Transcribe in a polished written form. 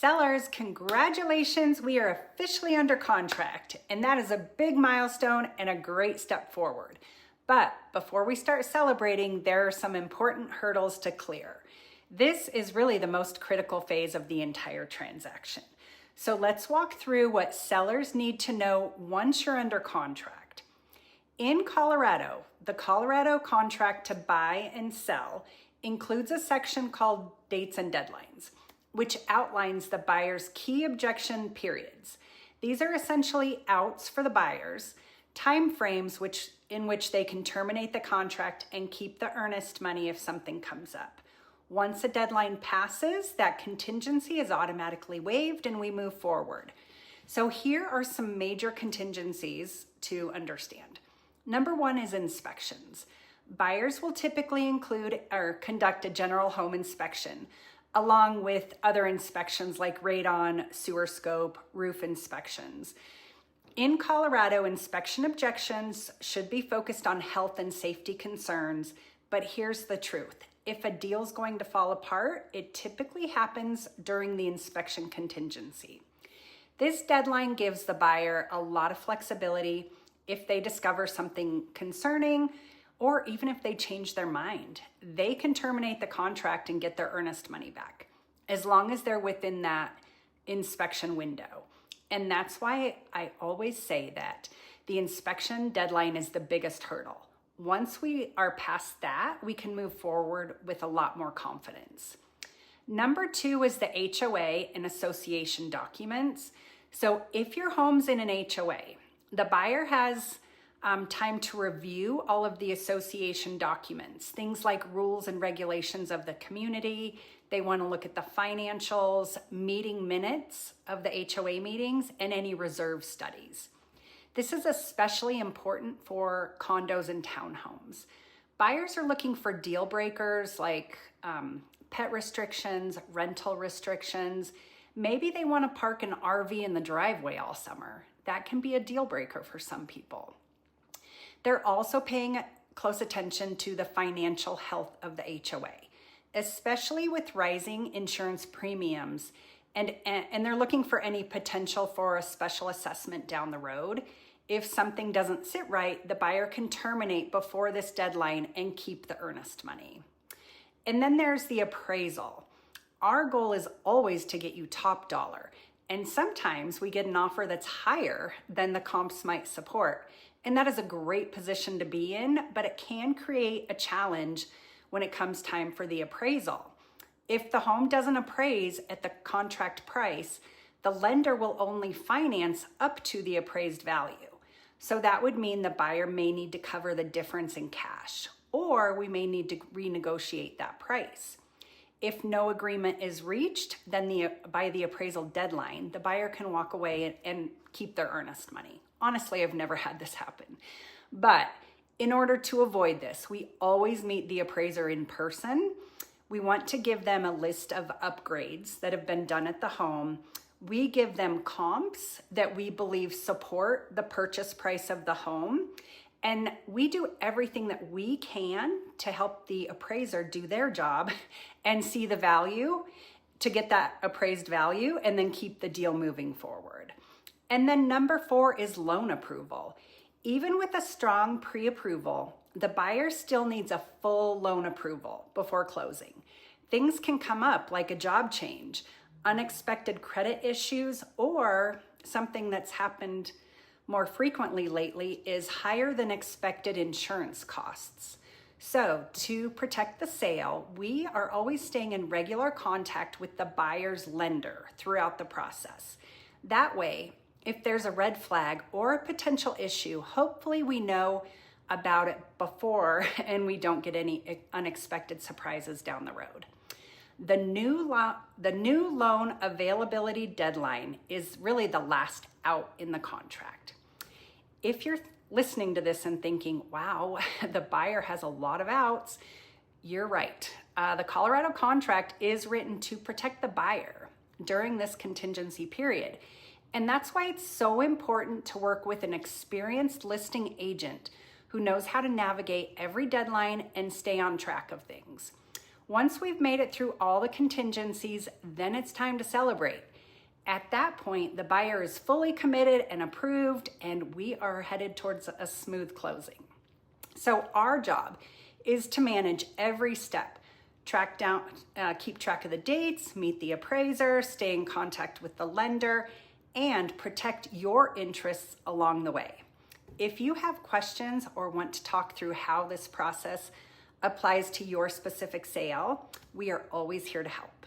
Sellers, congratulations, we are officially under contract, and that is a big milestone and a great step forward. But before we start celebrating, there are some important hurdles to clear. This is really the most critical phase of the entire transaction. So let's walk through what sellers need to know once you're under contract. In Colorado, the Colorado contract to buy and sell includes a section called Dates and Deadlines, which outlines the buyer's key objection periods. These are essentially outs for the buyers, time frames in which they can terminate the contract and keep the earnest money if something comes up. Once a deadline passes, that contingency is automatically waived and we move forward. So here are some major contingencies to understand. Number one is inspections. Buyers will typically include or conduct a general home inspection, along with other inspections like radon, sewer scope, roof inspections. In Colorado, inspection objections should be focused on health and safety concerns, but here's the truth. If a deal's going to fall apart, it typically happens during the inspection contingency. This deadline gives the buyer a lot of flexibility if they discover something concerning, or even if they change their mind. They can terminate the contract and get their earnest money back, as long as they're within that inspection window. And that's why I always say that the inspection deadline is the biggest hurdle. Once we are past that, we can move forward with a lot more confidence. Number two is the HOA and association documents. So if your home's in an HOA, the buyer has time to review all of the association documents, things like rules and regulations of the community. They want to look at the financials, meeting minutes of the HOA meetings, and any reserve studies. This is especially important for condos and townhomes. Buyers are looking for deal breakers like pet restrictions, rental restrictions. Maybe they want to park an RV in the driveway all summer. That can be a deal breaker for some people. They're also paying close attention to the financial health of the HOA, especially with rising insurance premiums, and they're looking for any potential for a special assessment down the road. If something doesn't sit right, the buyer can terminate before this deadline and keep the earnest money. And then there's the appraisal. Our goal is always to get you top dollar, and sometimes we get an offer that's higher than the comps might support. And that is a great position to be in, but it can create a challenge when it comes time for the appraisal. If the home doesn't appraise at the contract price, the lender will only finance up to the appraised value. So that would mean the buyer may need to cover the difference in cash, or we may need to renegotiate that price. If no agreement is reached, then by the appraisal deadline, the buyer can walk away and keep their earnest money. Honestly, I've never had this happen. But in order to avoid this, we always meet the appraiser in person. We want to give them a list of upgrades that have been done at the home. We give them comps that we believe support the purchase price of the home. And we do everything that we can to help the appraiser do their job and see the value, to get that appraised value and then keep the deal moving forward. And then number four is loan approval. Even with a strong pre-approval, the buyer still needs a full loan approval before closing. Things can come up like a job change, unexpected credit issues, or something that's happened more frequently lately is higher than expected insurance costs. So to protect the sale, we are always staying in regular contact with the buyer's lender throughout the process. That way, if there's a red flag or a potential issue, hopefully we know about it before and we don't get any unexpected surprises down the road. The new loan availability deadline is really the last out in the contract. If you're listening to this and thinking, wow, the buyer has a lot of outs, you're right. The Colorado contract is written to protect the buyer during this contingency period. And that's why it's so important to work with an experienced listing agent who knows how to navigate every deadline and stay on track of things. Once we've made it through all the contingencies, then it's time to celebrate. At that point, the buyer is fully committed and approved, and we are headed towards a smooth closing. So our job is to manage every step, keep track of the dates, meet the appraiser, stay in contact with the lender, and protect your interests along the way. If you have questions or want to talk through how this process applies to your specific sale, we are always here to help.